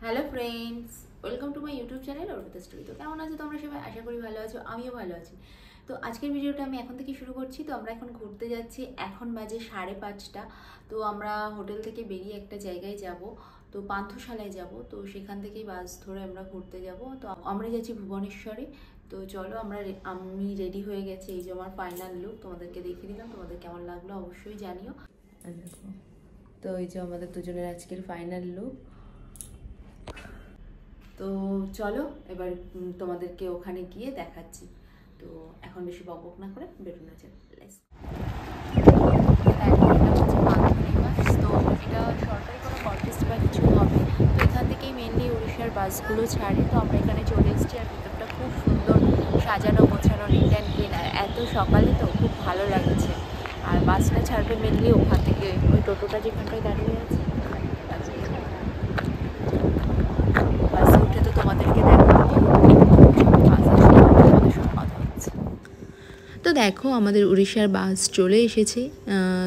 Hello friends, welcome to my YouTube channel Arpita story. তো কেমন আছো তোমরা সবাই? আশা করি ভালো আছো, আমিও ভালো আছি। তো আজকের ভিডিওটা আমি এখন থেকে শুরু করছি। তো আমরা এখন ঘুরতে যাচ্ছি, এখন বাজে 5:30। তো আমরা হোটেল থেকে বেরিয়ে একটা জায়গায় যাব, তো পান্থশালায় যাব। তো সেখান থেকেই বাস ধরে আমরা ঘুরতে যাব। তো আমরা যাচ্ছি ভুবনেশ্বরে। তো চলো, আমি রেডি হয়ে গেছি। এই যে আমার ফাইনাল লুক, তোমাদেরকে দেখিয়ে দিলাম। তোমাদের কেমন লাগলো অবশ্যই জানিও। তো এই যে আমাদের দুজনের আজকের ফাইনাল লুক। তো চলো এবার তোমাদেরকে ওখানে গিয়ে দেখাচ্ছি। তো এখন বেশি বকবক না করে বেরোনো যায়। তো এটা সরকারি কোনো কন্টেস্ট বা কিছু হবে, তো এখান থেকেই মেনলি উড়িষ্যার বাসগুলো ছাড়ে। তো আমরা এখানে চলে এসেছি, আর ভিতরটা খুব সুন্দর সাজানো গোছানো, নিট অ্যান্ড ক্লিন। আর এত সকালে তো খুব ভালো লাগছে। আর বাসটা ছাড়বে মেনলি ওখান থেকে, ওই টোটোটা যেখানটায় দাঁড়িয়ে আছে। বাসে উঠে তো তোমাদেরকে তো দেখো আমাদের উড়িষ্যার বাস চলে এসেছে।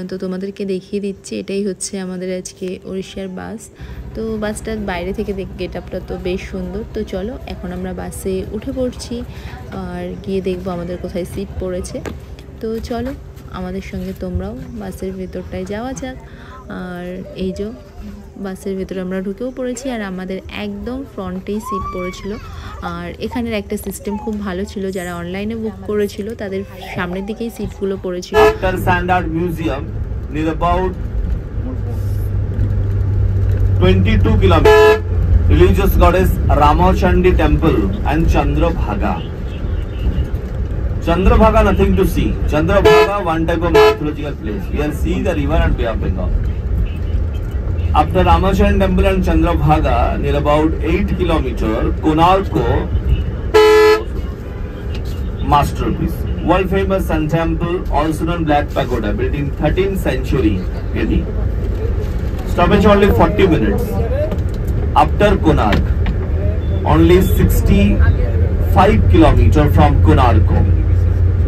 তো তোমাদেরকে দেখিয়ে দিচ্ছি, এটাই হচ্ছে আমাদের আজকে উড়িষ্যার বাস। তো বাসটার বাইরে থেকে গেট আপটা তো বেশ সুন্দর। তো চলো এখন আমরা বাসে উঠে পড়ছি, আর গিয়ে দেখবো আমাদের কোথায় সিট পড়েছে। তো চলো আমাদের সঙ্গে তোমরাও বাসের ভেতরটায় যাওয়া যাক। আর এই যে বাসের ভেতরে আমরা ঢুকেও পড়েছি, আর আমাদের একদম ফ্রন্টেই সিট পড়েছিল। আর এখানের একটা সিস্টেম খুব ভালো ছিল, যারা অনলাইনে বুক করেছিল তাদের সামনের দিকেই সিটগুলো পড়েছিল। After Sandard Museum, near about 22 kilometers, religious goddess Ramachandi Temple and Chandrabhaga. Chandrabhaga, nothing to see. Chandrabhaga, one type of mythological place. We are seeing the river and Bay of Bengal. After Ramachand Temple and Chandrabhaga, near about 8 kilometers, Konarko masterpiece. World famous Sun Temple, also known Black Pagoda, built in 13th century AD. Stoppage only 40 minutes. After Konark, only 65 kilometers from Konarko,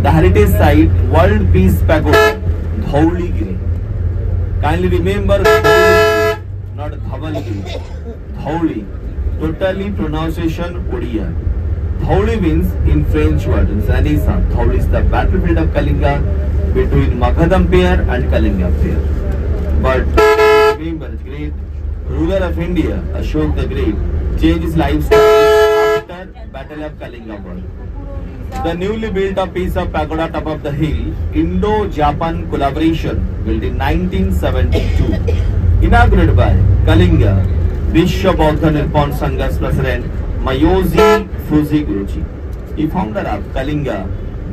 the heritage site World Peace Pagoda, Dhauligiri. Kindly remember Dhauligiri, not Dhavaligiri. Dhauli, totally pronunciation Odia. Dhauli means in French word, Zanisa. Dhauli is the battlefield of Kalinga between Magadha Empire and Kalinga Empire. But remember, great ruler of India, Ashok the Great, changed his lifestyle after Battle of Kalinga. The newly built up piece of pagoda top of the hill, Indo-Japan collaboration, built in 1972, inaugurated by Kalinga Vishwa Bauddha Nippon Sangha's president Mayoshi Fujiguchi. He founder of Kalinga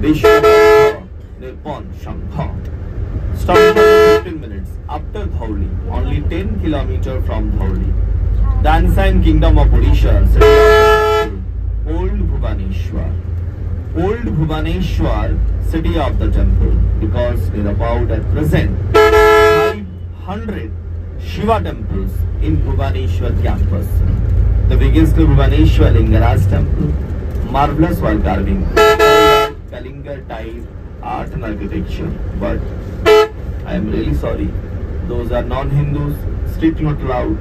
Vishwa Bauddha Nippon Sangha. Stopping for 15 minutes after Dhauli, only 10 kilometers from Dhauli. The ancient kingdom of Odisha, Old Bhubaneswar. Old Bhubaneswar, city of the temple, because near about at present 500 Shiva temples in Bhubaneswar campus. The biggest Bhubaneswar Lingaraj temple, marvelous wall carving, Kalinga type art and architecture. But I am really sorry, those are non-Hindus, strictly not allowed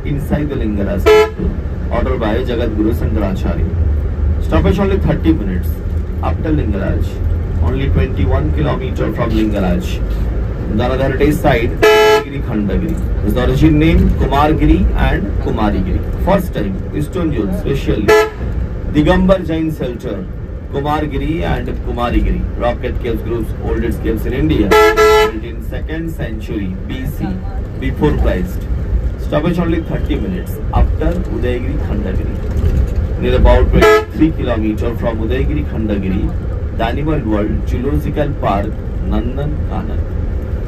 inside the Lingaraj temple. Ordered by Jagadguru Shankaracharya. Stoppage only 30 minutes. After Lingaraj, only 21 kilometers from Lingaraj, the other heritage site, Udayagiri Khandagiri. Is the origin name Kumargiri and Kumarigiri. First time, stone jewels, especially Digambar Jain shelter, Kumargiri and Kumarigiri. Rocket caves groups, oldest caves in India, built in 2nd century BC, before Christ. Stoppage only 30 minutes. After Udayagiri Khandagiri. Near about 23 kilometers from Udayagiri Khandagiri, the Animal World Zoological Park, Nandan Kanan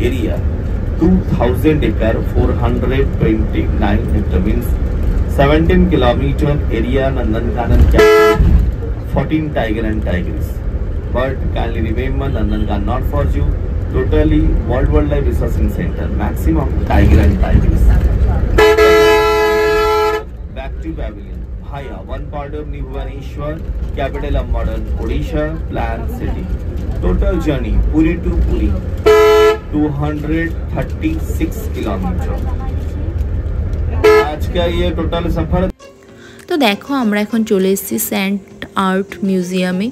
area, 2000 acre, 429 hectare means 17 kilometer area. Nandan Kanan 14 tiger and tigress. But kindly remember, Nandan Kanan not for you. Totally World Wildlife Research Center, maximum tiger and tigress. Back to Pavilion. Haya, one part of New Bhubaneswar, capital of modern Odisha, planned city. Total journey, Puri to Puri, 236 kilometers. आज का ये total सफर দেখো আমরা এখন চলে এসেছি Saint art মিউজিয়ামে।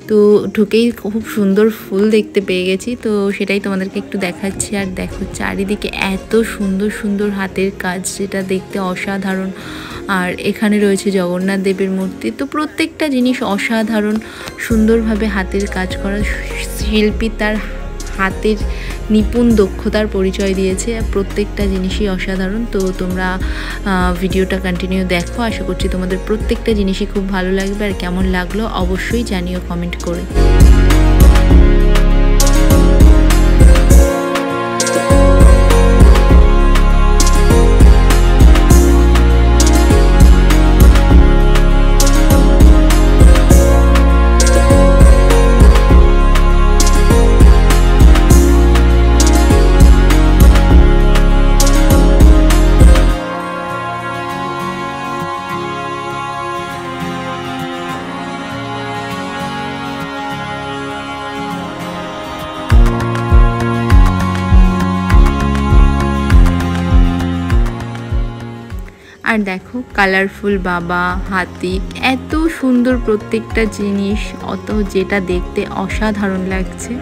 তো ঢুকেই খুব সুন্দর ফুল দেখতে পেয়ে গেছি, তো সেটাই তোমাদেরকে একটু দেখাচ্ছি। আর দেখো চারিদিকে এত সুন্দর সুন্দর হাতের কাজ, যেটা দেখতে অসাধারণ। আর এখানে রয়েছে জগন্নাথ দেবের মূর্তি। তো প্রত্যেকটা জিনিস অসাধারণ সুন্দরভাবে হাতের কাজ করা। শিল্পী তার হাতের নিপুণ দক্ষতার পরিচয় দিয়েছে। প্রত্যেকটা জিনিসই অসাধারণ। তো তোমরা ভিডিওটা কন্টিনিউ দেখো, আশা করছি তোমাদের প্রত্যেকটা জিনিসই খুব ভালো লাগবে। আর কেমন লাগলো অবশ্যই জানিও কমেন্ট করে। আর দেখো কালারফুল বাবা, হাতি, এত সুন্দর প্রত্যেকটা জিনিস, অত যেটা দেখতে অসাধারণ লাগছে।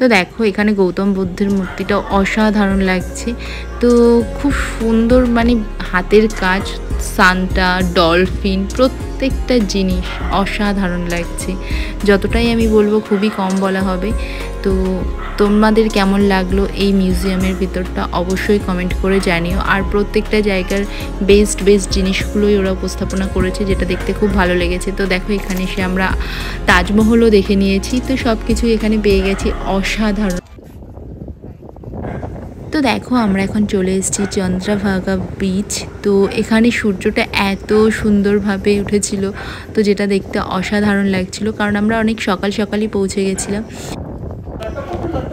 তো দেখো এখানে গৌতম বুদ্ধের মূর্তিটা অসাধারণ লাগছে। তো খুব সুন্দর, মানে হাতের কাজ, সান্টা, ডলফিন, প্রত্যেকটা জিনিস অসাধারণ লাগছে। যতটাই আমি বলবো খুবই কম বলা হবে। তো তোমাদের কেমন লাগলো এই মিউজিয়ামের ভিতরটা অবশ্যই কমেন্ট করে জানিও। আর প্রত্যেকটা জায়গার বেস্ট জিনিসগুলোই ওরা উপস্থাপনা করেছে, যেটা দেখতে খুব ভালো লেগেছে। তো দেখো এখানে এসে আমরা তাজমহলও দেখে নিয়েছি। তো সব কিছু এখানে পেয়ে গেছি অসাধারণ। তো দেখো আমরা এখন চলে এসেছি চন্দ্রভাগা বিচ। তো এখানে সূর্যটা এত সুন্দরভাবে উঠেছিল, তো যেটা দেখতে অসাধারণ লাগছিল, কারণ আমরা অনেক সকালই পৌঁছে গেছিলাম।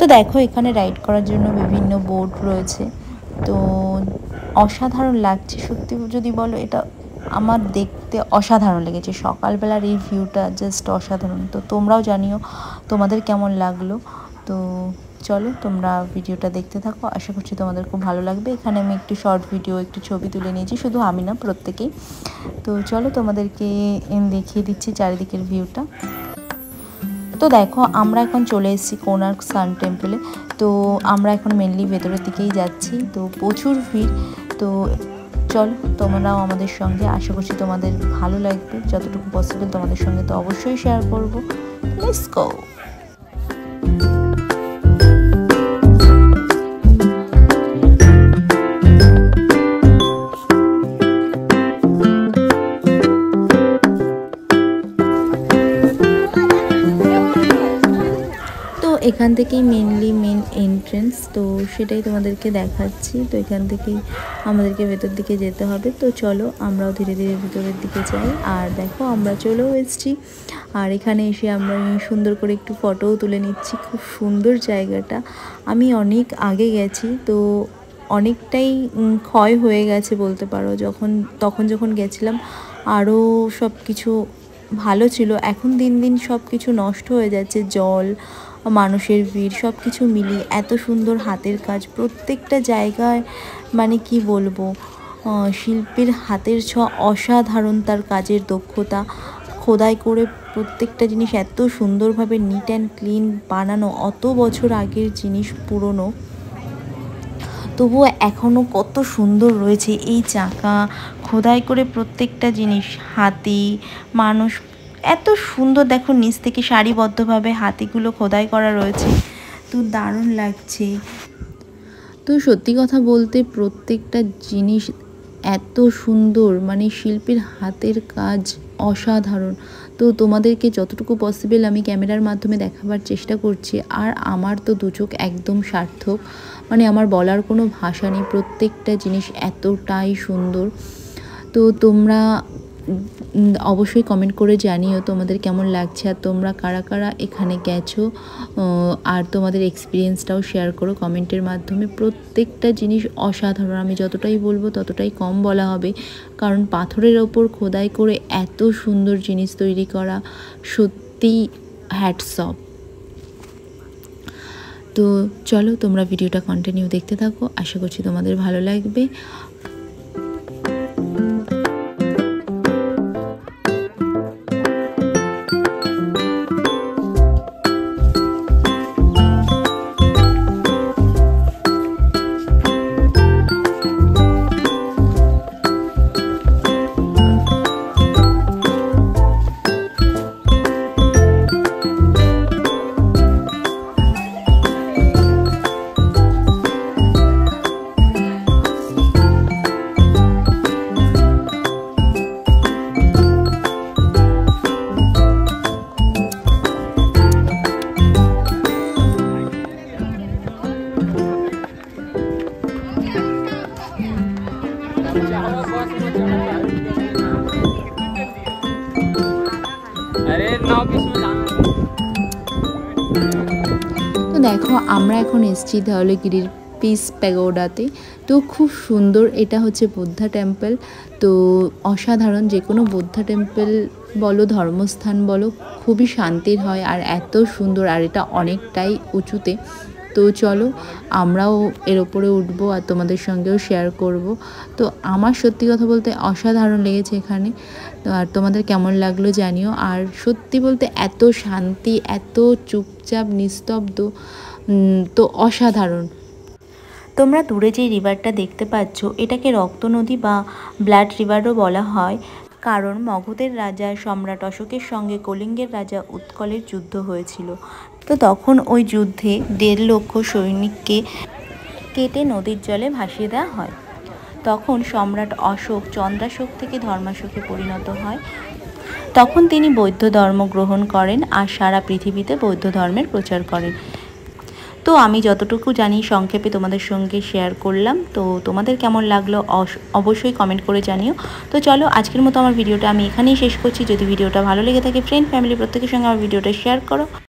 তো দেখো এখানে রাইড করার জন্য বিভিন্ন বোট রয়েছে। তো অসাধারণ লাগছে সত্যি যদি বলো, এটা আমার দেখতে অসাধারণ লেগেছে। সকালবেলার এই ভিউটা জাস্ট অসাধারণ। তো তোমরাও জানিও তোমাদের কেমন লাগলো। তো চলো তোমরা ভিডিওটা দেখতে থাকো, আশা করছি তোমাদের খুব ভালো লাগবে। এখানে আমি একটু শর্ট ভিডিও, একটু ছবি তুলে নিয়েছি, শুধু আমি না প্রত্যেকেই। তো চলো তোমাদেরকে দেখিয়ে দিচ্ছি চারিদিকের ভিউটা। তো দেখো আমরা এখন চলে এসেছি কোণার্ক সান টেম্পলে। তো আমরা এখন মেনলি ভেতরের দিকেই যাচ্ছি। তো প্রচুর ভিড়। তো চলো তোমরাও আমাদের সঙ্গে, আশা করছি তোমাদের ভালো লাগবে। যতটুকু পসিবল তোমাদের সঙ্গে তো অবশ্যই শেয়ার করবো। Let's go. এখান থেকেই মেনলি মেন এন্ট্রেন্স, তো সেটাই তোমাদেরকে দেখাচ্ছি। তো এখান থেকেই আমাদেরকে ভেতর দিকে যেতে হবে। তো চলো আমরাও ধীরে ধীরে ভিতরের দিকে যাই। আর দেখো আমরা চলেও এসেছি। আর এখানে এসে আমরা সুন্দর করে একটু ফটোও তুলে নিচ্ছি। খুব সুন্দর জায়গাটা। আমি অনেক আগে গেছি, তো অনেকটাই ক্ষয় হয়ে গেছে বলতে পারো। তখন যখন গেছিলাম আরও সব কিছু ভালো ছিল। এখন দিন দিন সব কিছু নষ্ট হয়ে যাচ্ছে। জল, মানুষের ভিড়, সব কিছু মিলিয়ে এত সুন্দর হাতের কাজ প্রত্যেকটা জায়গায়, মানে কি বলবো, শিল্পীর হাতের ছোঁয়া অসাধারণ। তার কাজের দক্ষতা, খোদাই করে প্রত্যেকটা জিনিস এত সুন্দরভাবে নিট অ্যান্ড ক্লিন বানানো। অত বছর আগের জিনিস, পুরনো, তবুও এখনও কত সুন্দর রয়েছে। এই চাকা খোদাই করে প্রত্যেকটা জিনিস, হাতি, মানুষ, এত সুন্দর। দেখো নিচ থেকে সারিবদ্ধভাবে হাতিগুলো খোদাই করা রয়েছে। তো দারুণ লাগছে। তো সত্যি কথা বলতে প্রত্যেকটা জিনিস এত সুন্দর, মানে শিল্পীর হাতের কাজ অসাধারণ। তো তোমাদেরকে যতটুকু পসিবল আমি ক্যামেরার মাধ্যমে দেখাবার চেষ্টা করছি। আর আমার তো দু চোখ একদম সার্থক, মানে আমার বলার কোনো ভাষা নেই। প্রত্যেকটা জিনিস এতটাই সুন্দর। তো তোমরা অবশ্যই কমেন্ট করে জানিও তোমাদের কেমন লাগছে, আর তোমরা কারা কারা এখানে গেছো আর তোমাদের এক্সপিরিয়েন্সটাও শেয়ার করো কমেন্টের মাধ্যমে। প্রত্যেকটা জিনিস অসাধারণ, আমি যতটাই বলবো ততটাই কম বলা হবে, কারণ পাথরের ওপর খোদাই করে এত সুন্দর জিনিস তৈরি করা সত্যি হ্যাটস অফ। তো চলো তোমরা ভিডিওটা কন্টিনিউ দেখতে থাকো, আশা করছি তোমাদের ভালো লাগবে। তো দেখো আমরা এখন এসেছি ধওলাগিরির পিস প্যাগোডাতে। তো খুব সুন্দর, এটা হচ্ছে বুদ্ধা টেম্পল। তো অসাধারণ, যে কোনো বুদ্ধা টেম্পল বলো ধর্মস্থান বলো খুবই শান্তির হয়, আর এত সুন্দর, আর এটা অনেকটাই উঁচুতে। তো চলো আমরাও এর ওপরে উঠবো আর তোমাদের সঙ্গেও শেয়ার করব। তো আমার সত্যি কথা বলতে অসাধারণ লেগেছে এখানে। তো আর তোমাদের কেমন লাগলো জানিও। আর সত্যি বলতে এত শান্তি, এত চুপচাপ নিস্তব্ধ, তো অসাধারণ। তোমরা দূরে যে রিভারটা দেখতে পাচ্ছ এটাকে রক্ত নদী বা ব্লাড রিভারও বলা হয়, কারণ মগধের রাজা সম্রাট অশোকের সঙ্গে কলিঙ্গের রাজা উৎকলের যুদ্ধ হয়েছিল। তো তখন ওই যুদ্ধে 1.5 লক্ষ সৈনিককে কেটে নদীর জলে ভাসিয়ে দেওয়া হয়। তখন সম্রাট অশোক চন্দ্রাশোক থেকে ধর্মাশোকে পরিণত হয়। তখন তিনি বৌদ্ধ ধর্ম গ্রহণ করেন আর সারা পৃথিবীতে বৌদ্ধ ধর্মের প্রচার করেন। তো আমি যতটুকু জানি সংক্ষেপে তোমাদের সঙ্গে শেয়ার করলাম। তো তোমাদের কেমন লাগলো অবশ্যই কমেন্ট করে জানিও। তো চলো আজকের মতো আমার ভিডিওটা আমি এখানেই শেষ করছি। যদি ভিডিওটা ভালো লেগে থাকে ফ্রেন্ড ফ্যামিলি প্রত্যেকের সঙ্গে আমার ভিডিওটা শেয়ার করো।